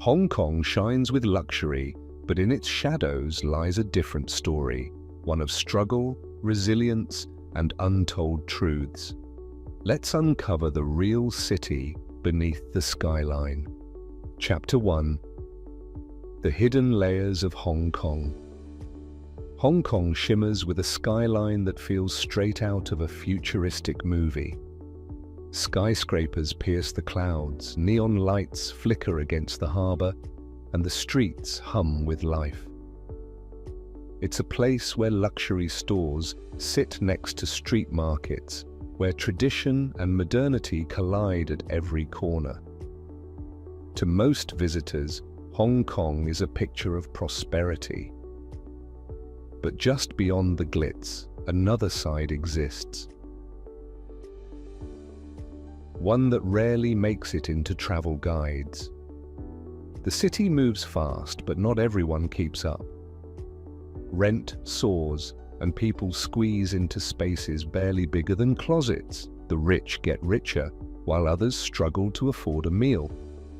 Hong Kong shines with luxury, but in its shadows lies a different story, one of struggle, resilience, and untold truths. Let's uncover the real city beneath the skyline. Chapter 1. The Hidden Layers of Hong Kong. Hong Kong shimmers with a skyline that feels straight out of a futuristic movie. Skyscrapers pierce the clouds, neon lights flicker against the harbour, and the streets hum with life. It's a place where luxury stores sit next to street markets, where tradition and modernity collide at every corner. To most visitors, Hong Kong is a picture of prosperity. But just beyond the glitz, another side exists. One that rarely makes it into travel guides. The city moves fast, but not everyone keeps up. Rent soars, and people squeeze into spaces barely bigger than closets. The rich get richer, while others struggle to afford a meal.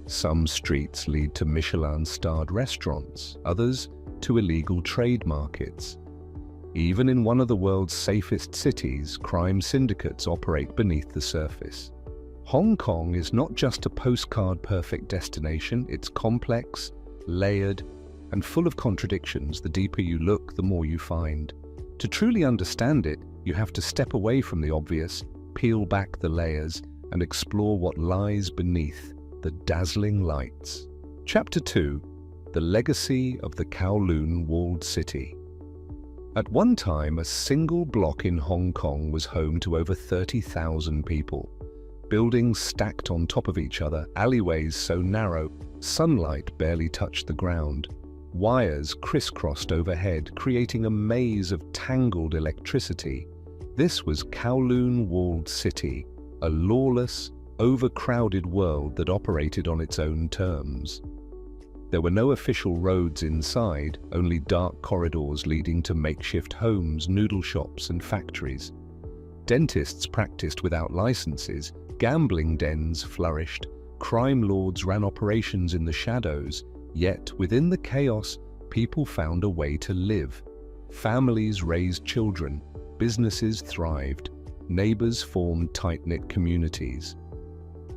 Some streets lead to Michelin-starred restaurants, others to illegal trade markets. Even in one of the world's safest cities, crime syndicates operate beneath the surface. Hong Kong is not just a postcard-perfect destination, it's complex, layered, and full of contradictions. The deeper you look, the more you find. To truly understand it, you have to step away from the obvious, peel back the layers, and explore what lies beneath the dazzling lights. Chapter 2. The Legacy of the Kowloon Walled City. At one time, a single block in Hong Kong was home to over 30,000 people. Buildings stacked on top of each other, alleyways so narrow, sunlight barely touched the ground. Wires crisscrossed overhead, creating a maze of tangled electricity. This was Kowloon Walled City, a lawless, overcrowded world that operated on its own terms. There were no official roads inside, only dark corridors leading to makeshift homes, noodle shops, and factories. Dentists practiced without licenses, gambling dens flourished, crime lords ran operations in the shadows, yet within the chaos, people found a way to live. Families raised children, businesses thrived, neighbors formed tight-knit communities.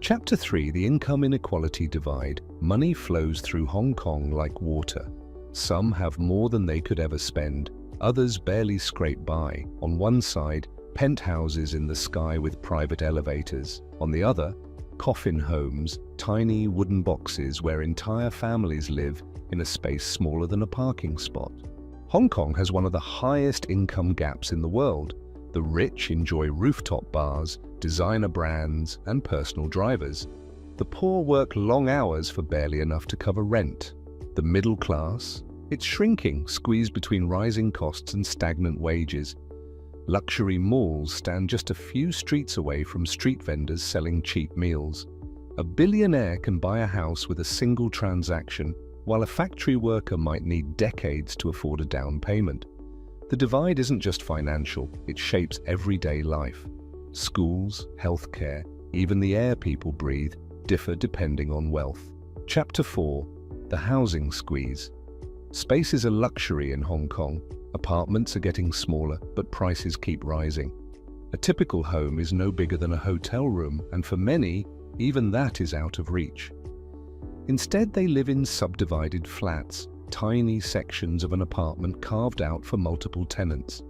Chapter 3. The Income Inequality Divide. Money flows through Hong Kong like water. Some have more than they could ever spend, others barely scrape by. On one side, penthouses in the sky with private elevators. On the other, coffin homes, tiny wooden boxes where entire families live in a space smaller than a parking spot. Hong Kong has one of the highest income gaps in the world. The rich enjoy rooftop bars, designer brands, and personal drivers. The poor work long hours for barely enough to cover rent. The middle class, it's shrinking, squeezed between rising costs and stagnant wages. Luxury malls stand just a few streets away from street vendors selling cheap meals. A billionaire can buy a house with a single transaction, while a factory worker might need decades to afford a down payment. The divide isn't just financial, it shapes everyday life. Schools, healthcare, even the air people breathe, differ depending on wealth. Chapter 4. The Housing Squeeze. Space is a luxury in Hong Kong. Apartments are getting smaller, but prices keep rising. A typical home is no bigger than a hotel room, and for many, even that is out of reach. Instead, they live in subdivided flats, tiny sections of an apartment carved out for multiple tenants.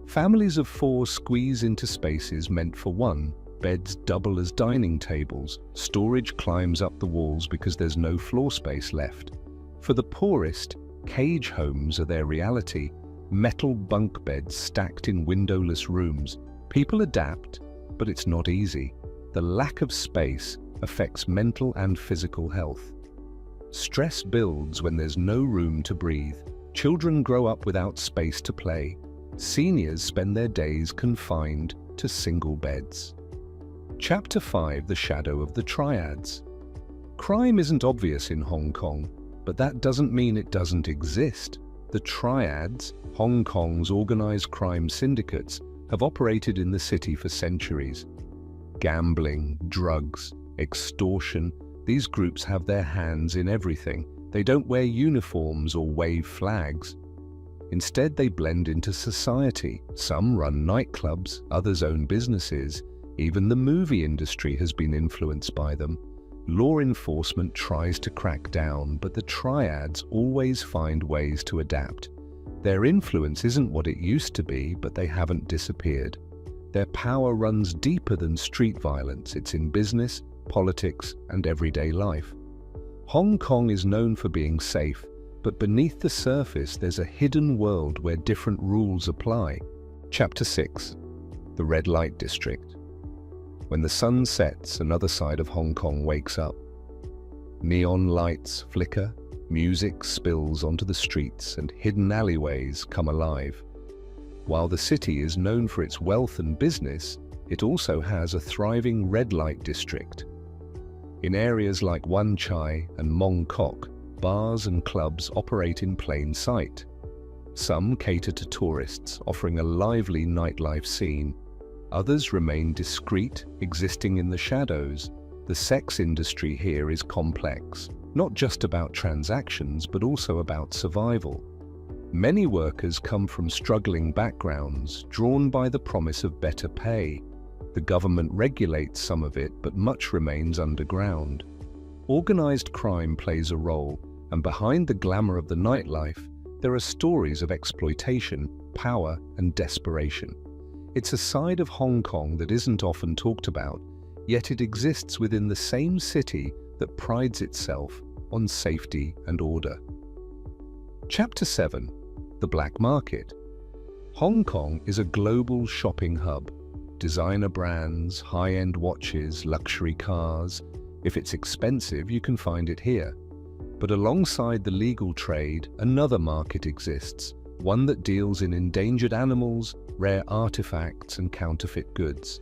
Families of 4 squeeze into spaces meant for one. Beds double as dining tables. Storage climbs up the walls because there's no floor space left. For the poorest, cage homes are their reality. Metal bunk beds stacked in windowless rooms. People adapt, but it's not easy. The lack of space affects mental and physical health. Stress builds when there's no room to breathe. Children grow up without space to play. Seniors spend their days confined to single beds. Chapter 5. The Shadow of the Triads. Crime isn't obvious in Hong Kong, but that doesn't mean it doesn't exist. The Triads, Hong Kong's organized crime syndicates, have operated in the city for centuries. Gambling, drugs, extortion, These groups have their hands in everything. They don't wear uniforms or wave flags. Instead, they blend into society. Some run nightclubs, others own businesses. Even the movie industry has been influenced by them. Law enforcement tries to crack down, but the triads always find ways to adapt. Their influence isn't what it used to be, but they haven't disappeared. Their power runs deeper than street violence. It's in business, politics, and everyday life. Hong Kong is known for being safe, but beneath the surface there's a hidden world where different rules apply. Chapter 6. The Red Light District. When the sun sets, another side of Hong Kong wakes up. Neon lights flicker, music spills onto the streets, and hidden alleyways come alive. While the city is known for its wealth and business, it also has a thriving red light district. In areas like Wan Chai and Mong Kok, bars and clubs operate in plain sight. Some cater to tourists, offering a lively nightlife scene. Others remain discreet, existing in the shadows. The sex industry here is complex, not just about transactions, but also about survival. Many workers come from struggling backgrounds, drawn by the promise of better pay. The government regulates some of it, but much remains underground. Organized crime plays a role, and behind the glamour of the nightlife, there are stories of exploitation, power, and desperation. It's a side of Hong Kong that isn't often talked about, yet it exists within the same city that prides itself on safety and order. Chapter 7. The Black Market. Hong Kong is a global shopping hub. Designer brands, high-end watches, luxury cars. If it's expensive, you can find it here. But alongside the legal trade, another market exists, one that deals in endangered animals, rare artifacts, and counterfeit goods.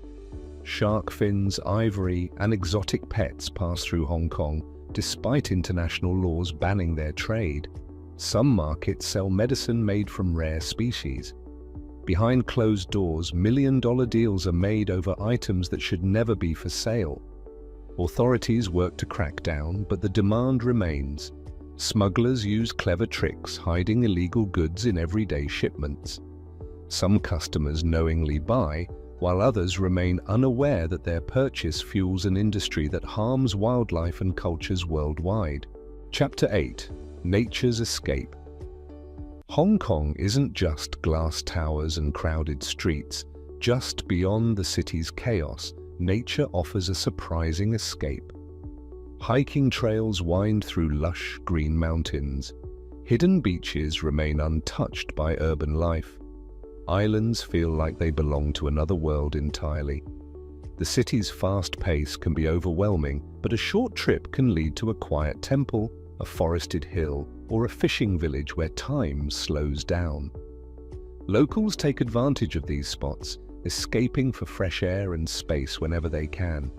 Shark fins, ivory, and exotic pets pass through Hong Kong, despite international laws banning their trade. Some markets sell medicine made from rare species. Behind closed doors, million-dollar deals are made over items that should never be for sale. Authorities work to crack down, but the demand remains. Smugglers use clever tricks, hiding illegal goods in everyday shipments. Some customers knowingly buy, while others remain unaware that their purchase fuels an industry that harms wildlife and cultures worldwide. Chapter 8. Nature's Escape. Hong Kong isn't just glass towers and crowded streets. Just beyond the city's chaos, nature offers a surprising escape. Hiking trails wind through lush green mountains. Hidden beaches remain untouched by urban life. Islands feel like they belong to another world entirely. The city's fast pace can be overwhelming, but a short trip can lead to a quiet temple, a forested hill, or a fishing village where time slows down. Locals take advantage of these spots, escaping for fresh air and space whenever they can.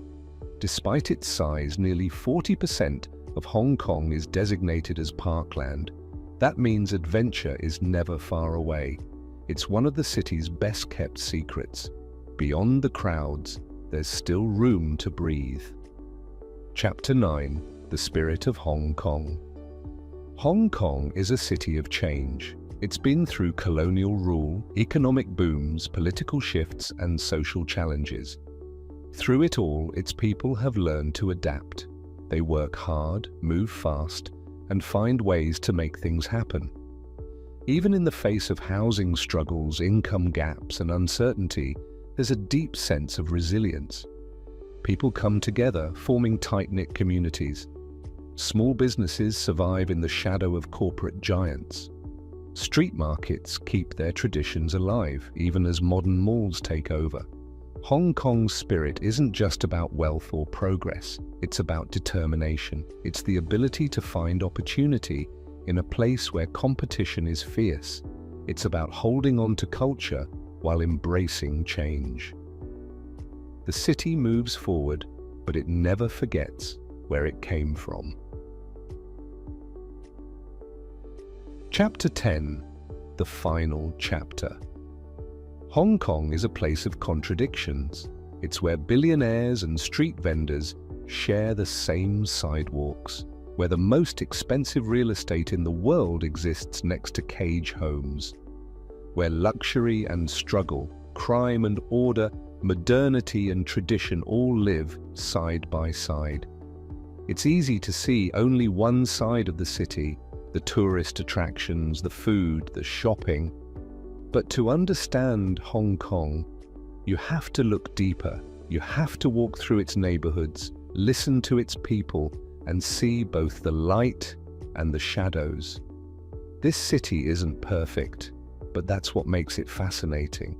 Despite its size, nearly 40% of Hong Kong is designated as parkland. That means adventure is never far away. It's one of the city's best-kept secrets. Beyond the crowds, there's still room to breathe. Chapter 9. The Spirit of Hong Kong. Hong Kong is a city of change. It's been through colonial rule, economic booms, political shifts, and social challenges. Through it all, its people have learned to adapt. They work hard, move fast, and find ways to make things happen. Even in the face of housing struggles, income gaps, and uncertainty, there's a deep sense of resilience. People come together, forming tight-knit communities. Small businesses survive in the shadow of corporate giants. Street markets keep their traditions alive, even as modern malls take over. Hong Kong's spirit isn't just about wealth or progress, it's about determination. It's the ability to find opportunity in a place where competition is fierce. It's about holding on to culture while embracing change. The city moves forward, but it never forgets where it came from. Chapter 10. The Final Chapter. Hong Kong is a place of contradictions. It's where billionaires and street vendors share the same sidewalks, where the most expensive real estate in the world exists next to cage homes, where luxury and struggle, crime and order, modernity and tradition all live side by side. It's easy to see only one side of the city, the tourist attractions, the food, the shopping. But to understand Hong Kong, you have to look deeper. You have to walk through its neighborhoods, listen to its people, and see both the light and the shadows. This city isn't perfect, but that's what makes it fascinating.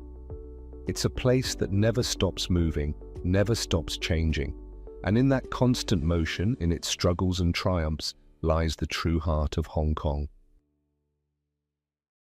It's a place that never stops moving, never stops changing. And in that constant motion, in its struggles and triumphs, lies the true heart of Hong Kong.